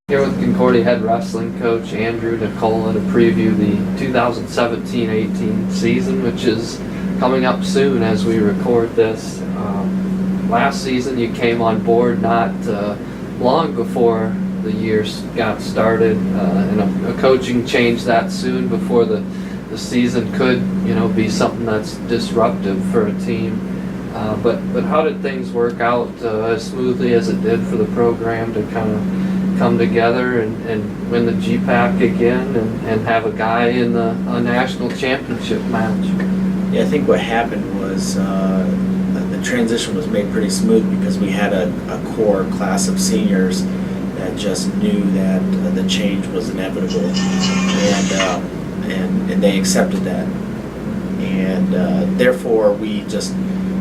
Here with Concordia head wrestling coach Andrew Nicola to preview the 2017-18 season, which is coming up soon as we record this. Last season you came on board not long before the year got started, and a coaching change that soon before the season could, be something that's disruptive for a team. But how did things work out as smoothly as it did for the program to kind of come together and win the GPAC again and have a guy in a national championship match? Yeah, I think what happened was the transition was made pretty smooth because we had a core class of seniors that just knew that the change was inevitable, and they accepted that, and therefore we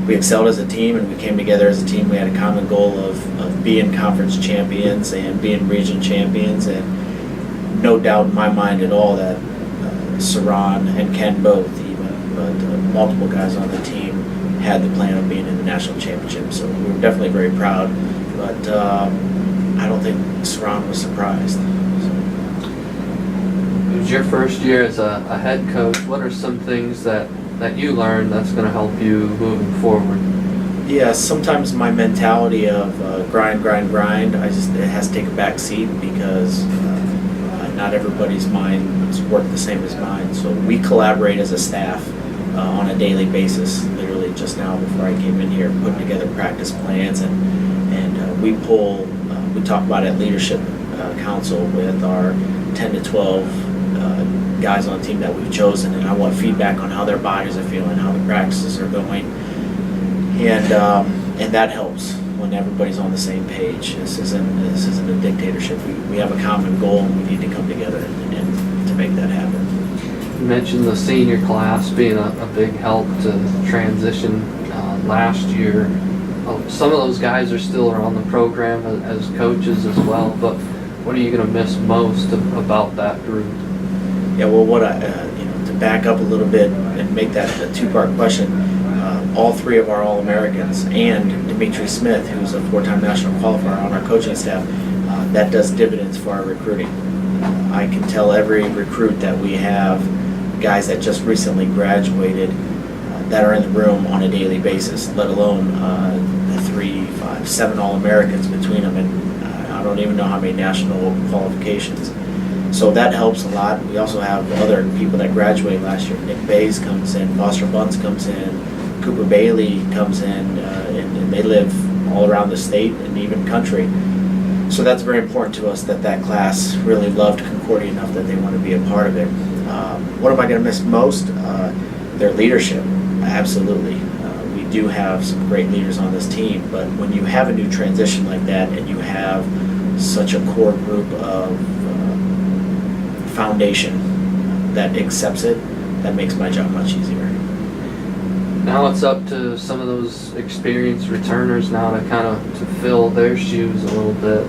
excelled as a team, and we came together as a team. We had a common goal of being conference champions and being region champions, and no doubt in my mind at all that Saran and Ken both, even, but multiple guys on the team had the plan of being in the national championship. So we were definitely very proud, but I don't think Saran was surprised. It was your first year as a head coach. What are some things that you learned that's going to help you moving forward? Yeah, sometimes my mentality of grind, it has to take a back seat because not everybody's minds work the same as mine. So we collaborate as a staff on a daily basis. Literally just now before I came in here, putting together practice plans, and we talk about it at leadership council with our 10 to 12 guys on the team that we've chosen, and I want feedback on how their bodies are feeling, how the practices are going, and that helps when everybody's on the same page. This isn't a dictatorship. We have a common goal, and we need to come together and to make that happen. You mentioned the senior class being a big help to transition last year. Some of those guys are still around the program as coaches as well, but what are you going to miss most about that group? Yeah, well, to back up a little bit and make that a two-part question, all three of our All-Americans and Dimitri Smith, who's a four-time national qualifier on our coaching staff, that does dividends for our recruiting. I can tell every recruit that we have guys that just recently graduated that are in the room on a daily basis, let alone 3, 5, 7 All-Americans between them, and I don't even know how many national qualifications. So that helps a lot. We also have other people that graduated last year. Nick Bays comes in, Foster Bunce comes in, Cooper Bailey comes in, and they live all around the state and even country. So that's very important to us that class really loved Concordia enough that they want to be a part of it. What am I going to miss most? Their leadership, absolutely. We do have some great leaders on this team, but when you have a new transition like that and you have such a core group of foundation that accepts it, that makes my job much easier. Now it's up to some of those experienced returners now to fill their shoes a little bit.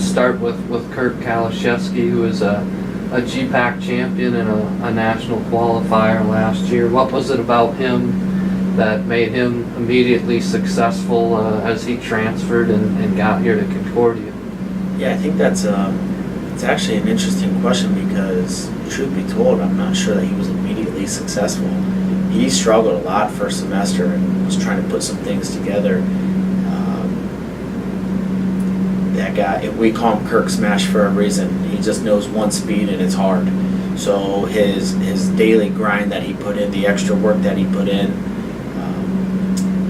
Start with Kurt Kalashevsky, who is a GPAC champion and a national qualifier last year. What was it about him that made him immediately successful as he transferred and got here to Concordia? Yeah, I think that's it's actually an interesting question because, truth be told, I'm not sure that he was immediately successful. He struggled a lot first semester and was trying to put some things together. That guy, we call him Kirk Smash for a reason. He just knows one speed and it's hard. So his daily grind that he put in, the extra work that he put in,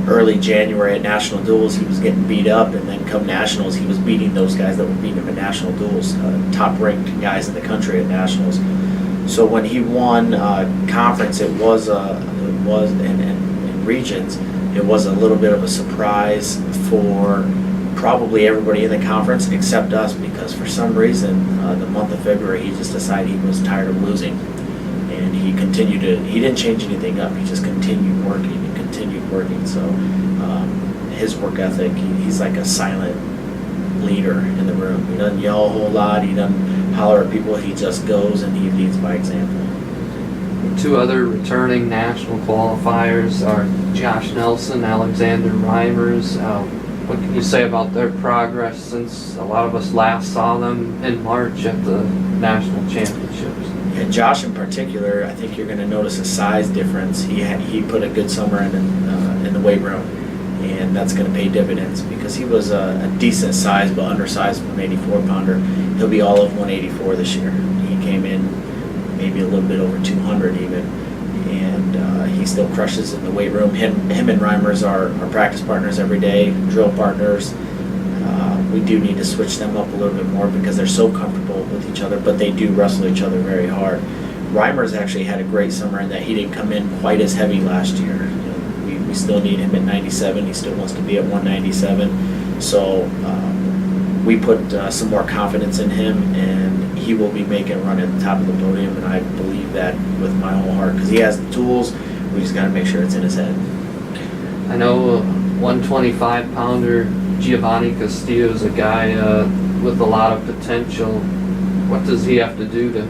early January at national duels he was getting beat up, and then come nationals he was beating those guys that were beating him at national duels, top ranked guys in the country at nationals. So when he won conference, it was in regions, it was a little bit of a surprise for probably everybody in the conference except us, because for some reason the month of February he just decided he was tired of losing, and he didn't change anything up, he just continued working. So his work ethic, he's like a silent leader in the room. He doesn't yell a whole lot, he doesn't holler at people, he just goes and he leads by example. Two other returning national qualifiers are Josh Nelson, Alexander Reimers. What can you say about their progress since a lot of us last saw them in March at the national championships? And Josh in particular, I think you're going to notice a size difference. He put a good summer in the weight room, and that's going to pay dividends because he was a decent size but undersized 184-pounder. He'll be all of 184 this year. He came in maybe a little bit over 200 even, and he still crushes in the weight room. Him and Reimers are practice partners every day, drill partners. We do need to switch them up a little bit more because they're so comfortable with each other, but they do wrestle each other very hard. Reimers actually had a great summer in that he didn't come in quite as heavy last year. We still need him at 97. He still wants to be at 197. So we put some more confidence in him, and he will be making a run at the top of the podium, and I believe that with my whole heart because he has the tools. We just got to make sure it's in his head. I know 125-pounder Giovanni Castillo is a guy with a lot of potential. What does he have to do to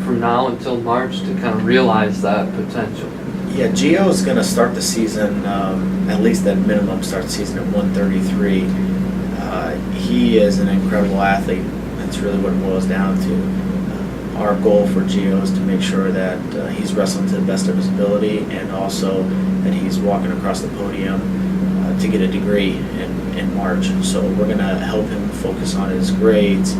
from now until March to kind of realize that potential? Yeah, Gio's going to start the season, at least at minimum, start the season at 133. He is an incredible athlete. That's really what it boils down to. Our goal for Gio is to make sure that he's wrestling to the best of his ability and also that he's walking across the podium to get a degree in March. So we're going to help him focus on his grades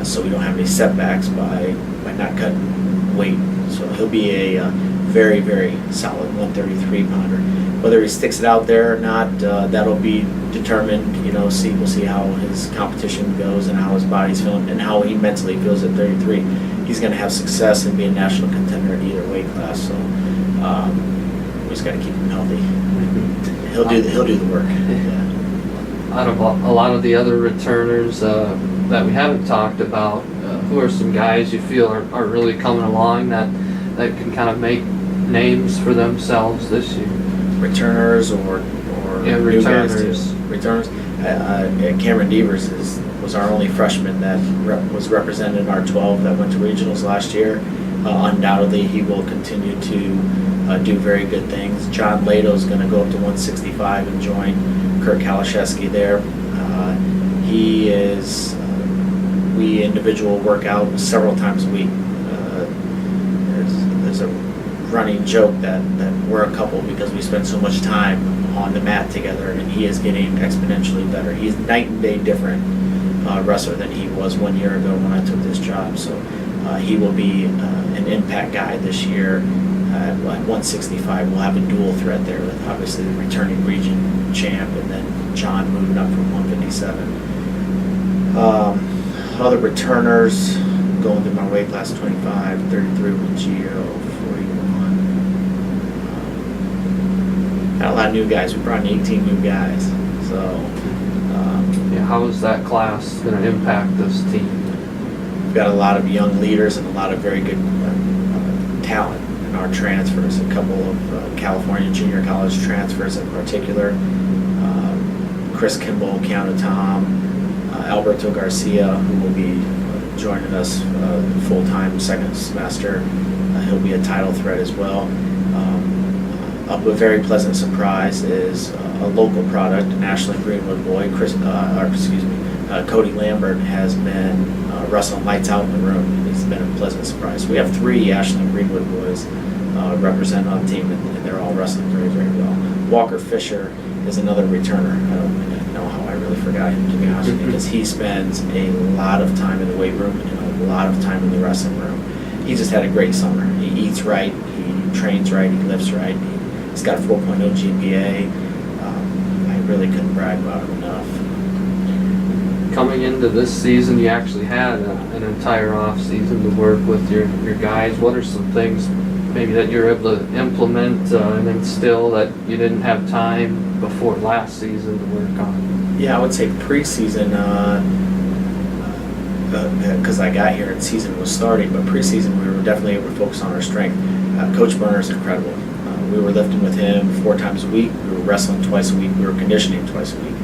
so we don't have any setbacks by not cutting weight. So he'll be a very, very solid 133-pounder. Whether he sticks it out there or not, that'll be determined. We'll see how his competition goes and how his body's feeling and how he mentally feels at 33. He's going to have success and be a national contender in either weight class. So we just got to keep him healthy. He'll do the work. Yeah. Out of a lot of the other returners that we haven't talked about, who are some guys you feel are really coming along that can kind of make names for themselves this year? Returners or returners. Returners. Cameron Devers was our only freshman that was represented in our 12 that went to regionals last year. Undoubtedly, he will continue to do very good things. John Lato is going to go up to 165 and join Kurt Kalashevsky there. He is. We individual work out several times a week. There's a running joke that we're a couple because we spend so much time on the mat together, and he is getting exponentially better. He's night and day different wrestler than he was 1 year ago when I took this job. So he will be an impact guy this year at 165. We'll have a dual threat there with obviously the returning region champ and then John moving up from 157. Other returners going through my weight class, 25, 33 with Gio, 41. Got a lot of new guys. We brought in 18 new guys. So, how is that class going to impact this team? We've got a lot of young leaders and a lot of very good talent in our transfers. A couple of California junior college transfers in particular. Chris Kimball, Keanu Tom, Alberto Garcia, who will be joining us full-time second semester. He'll be a title threat as well. A very pleasant surprise is a local product, an Ashland Greenwood boy, Cody Lambert has been wrestling lights out in the room. He's been a pleasant surprise. We have 3 Ashland Greenwood boys representing on the team, and they're all wrestling very, very well. Walker Fisher is another returner. I don't know how I really forgot him, to be honest with you, because he spends a lot of time in the weight room and a lot of time in the wrestling room. He just had a great summer. He eats right, he trains right, he lifts right. He's got a 4.0 GPA. I really couldn't brag about him enough. Coming into this season, you actually had an entire off season to work with your guys. What are some things maybe that you're able to implement and instill that you didn't have time before last season to work on? Yeah, I would say preseason, because I got here and season was starting, but preseason we were definitely able to focus on our strength. Coach Berner is incredible. We were lifting with him 4 times a week. We were wrestling twice a week. We were conditioning twice a week.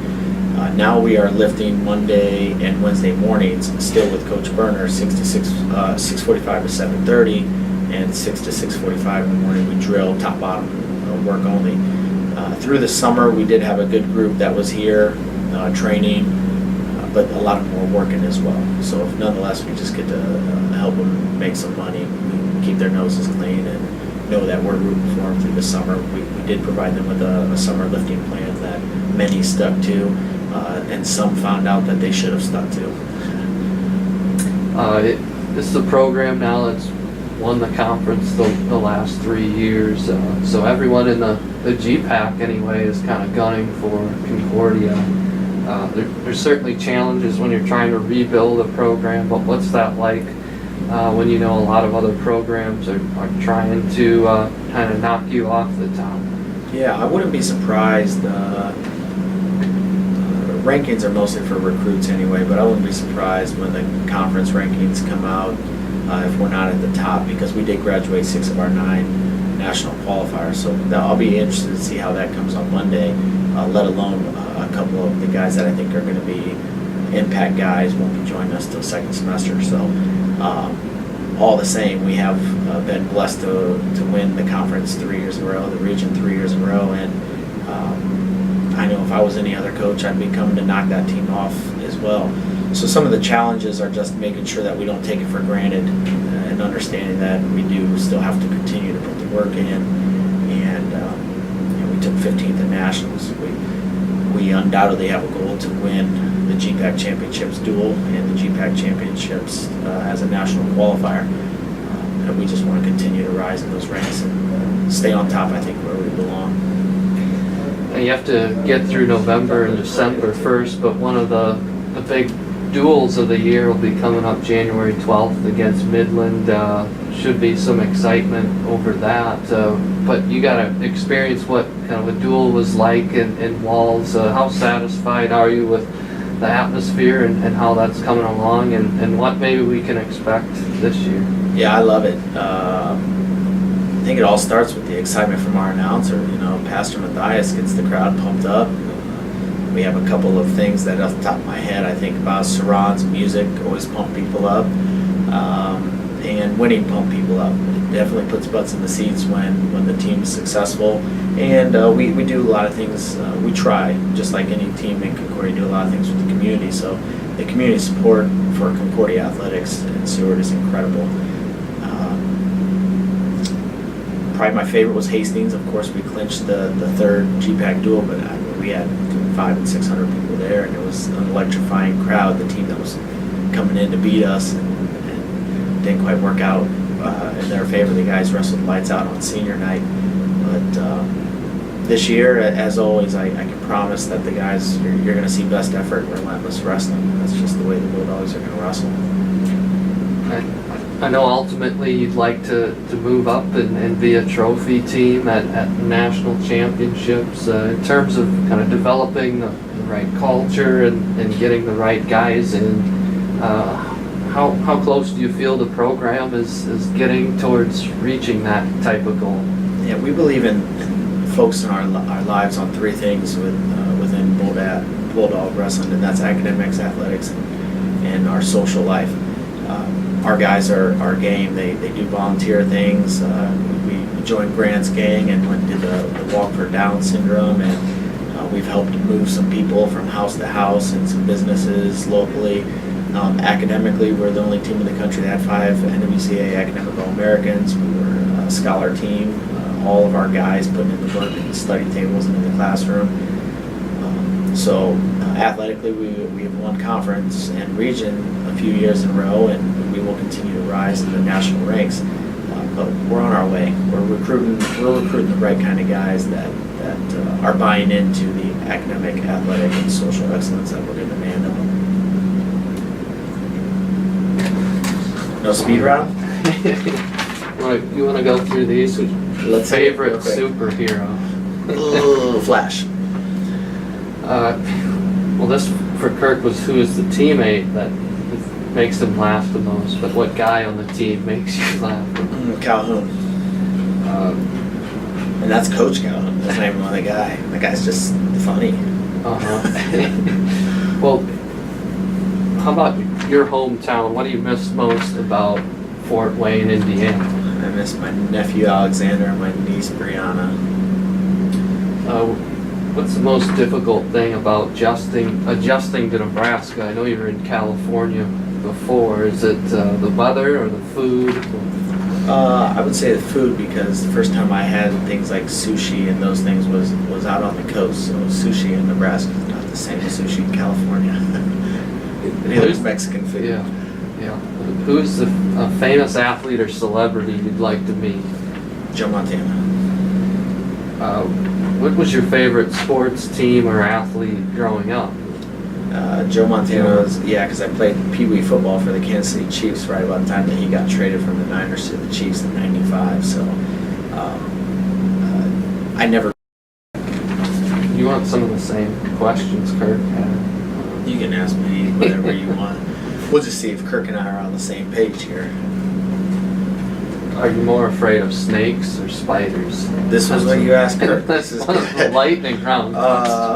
Now we are lifting Monday and Wednesday mornings, still with Coach Berner, 6:45 to 7:30, and 6 to 6:45 in the morning. We drill top-bottom work only. Through the summer, we did have a good group that was here training, but a lot of them were working as well. So nonetheless, we just get to help them make some money, keep their noses clean, and know that we're rooting for them through the summer. We did provide them with a summer lifting plan that many stuck to, and some found out that they should have stuck to. This is a program now that's won the conference the last 3 years, so everyone in the GPAC anyway is kind of gunning for Concordia. There's certainly challenges when you're trying to rebuild a program, but what's that like when you know a lot of other programs are trying to kind of knock you off the top? Yeah, I wouldn't be surprised. Rankings are mostly for recruits anyway, but I wouldn't be surprised when the conference rankings come out if we're not at the top, because we did graduate 6 of our 9 national qualifiers. So I'll be interested to see how that comes on Monday, let alone a couple of the guys that I think are going to be impact guys won't be joining us till second semester. So all the same, we have been blessed to win the conference 3 years in a row, the region 3 years in a row, and I know if I was any other coach, I'd be coming to knock that team off as well. So some of the challenges are just making sure that we don't take it for granted, and understanding that we do still have to continue to put the work in. And we took 15th in nationals. We undoubtedly have a goal to win the GPAC championships dual and the GPAC championships as a national qualifier. And we just want to continue to rise in those ranks and stay on top, I think, where we belong. And you have to get through November and December first, but one of the big duels of the year will be coming up January 12th against Midland. Should be some excitement over that. But you got to experience what kind of a duel was like in Walls. How satisfied are you with the atmosphere and how that's coming along, and what maybe we can expect this year? Yeah, I love it. I think it all starts with the excitement from our announcer. Pastor Matthias gets the crowd pumped up. We have a couple of things that off the top of my head I think about. Saran's music always pump people up, and winning pump people up. It definitely puts butts in the seats when the team is successful. And we do a lot of things. We try, just like any team in Concordia, do a lot of things with the community. So the community support for Concordia Athletics in Seward is incredible. Probably my favorite was Hastings. Of course, we clinched the third GPAC duel, but we had 500 and 600 people there, and it was an electrifying crowd. The team that was coming in to beat us and didn't quite work out in their favor. The guys wrestled lights out on senior night. But this year, as always, I can promise that the guys, you're going to see best effort, relentless wrestling. That's just the way the Bulldogs are going to wrestle. I know ultimately you'd like to move up and be a trophy team at national championships. In terms of kind of developing the right culture and getting the right guys in, how close do you feel the program is getting towards reaching that type of goal? Yeah, we believe in focusing our lives on 3 things within Bulldog wrestling, and that's academics, athletics, and our social life. Our guys are game. They do volunteer things. We joined Grant's gang and went to the Walk for Down syndrome, and we've helped move some people from house to house and some businesses locally. Academically, we're the only team in the country that had 5 NWCA Academic All-Americans. We were a scholar team. All of our guys putting in the work at the study tables and in the classroom. So athletically, we have won conference and region a few years in a row, and we will continue to rise in the national ranks. But we're on our way. We're recruiting the right kind of guys that are buying into the academic, athletic, and social excellence that we're going to demand of them. No speed round? You want to go through these? Let's favorite superhero. Flash. Well, this for Kirk was who is the teammate that makes him laugh the most, but what guy on the team makes you laugh the most? Calhoun. And that's Coach Calhoun. That's not even the guy. The guy's just funny. Well, how about your hometown? What do you miss most about Fort Wayne, Indiana? I miss my nephew Alexander and my niece Brianna. What's the most difficult thing about adjusting to Nebraska? I know you were in California before. Is it the weather or the food? I would say the food, because the first time I had things like sushi and those things was out on the coast. So sushi in Nebraska is not the same as sushi in California. Neither is Mexican food. Yeah, yeah. Who's a famous athlete or celebrity you'd like to meet? Joe Montana. What was your favorite sports team or athlete growing up? Joe Montana was, because I played Pee Wee football for the Kansas City Chiefs right about the time that he got traded from the Niners to the Chiefs in '95. So I never. You want some of the same questions Kirk had? You can ask me whatever you want. We'll just see if Kirk and I are on the same page here. Are you more afraid of snakes or spiders? This was what you asked Kirk. That's one of the lightning round.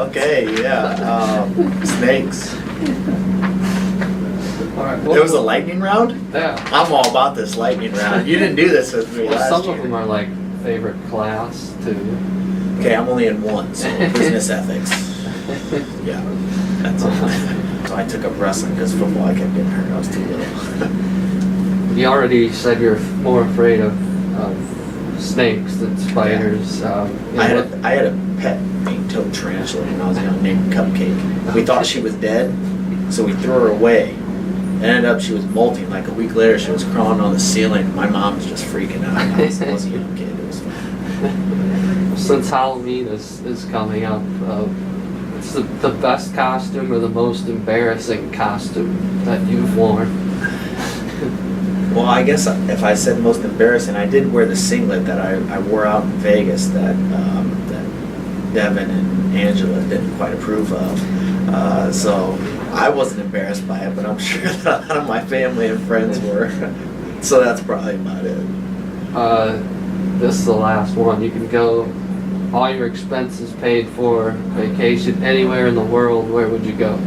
Okay, yeah. Snakes. All right, It was a lightning round? Yeah. I'm all about this lightning round. You didn't do this with me Well, last some year. of them are like favorite class too. Okay, I'm only in one, so business ethics. Yeah, that's all. So I took up wrestling because football I kept getting hurt. I was too little. You already said you're more afraid of snakes than spiders. I had a pet named Toad Tarantula when I was young, named Cupcake. We thought she was dead, so we threw her away. It ended up she was molting. Like a week later, she was crawling on the ceiling. My mom was just freaking out. I was a young kid. It was fun. Since Halloween is coming up, what's the best costume or the most embarrassing costume that you've worn? Well, I guess if I said most embarrassing, I did wear the singlet that I wore out in Vegas that Devin and Angela didn't quite approve of. So I wasn't embarrassed by it, but I'm sure that a lot of my family and friends were. So that's probably about it. This is the last one. You can go, all your expenses paid for, vacation anywhere in the world. Where would you go?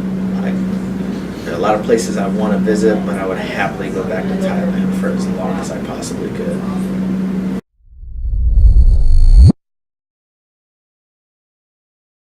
There are a lot of places I want to visit, but I would happily go back to Thailand for as long as I possibly could.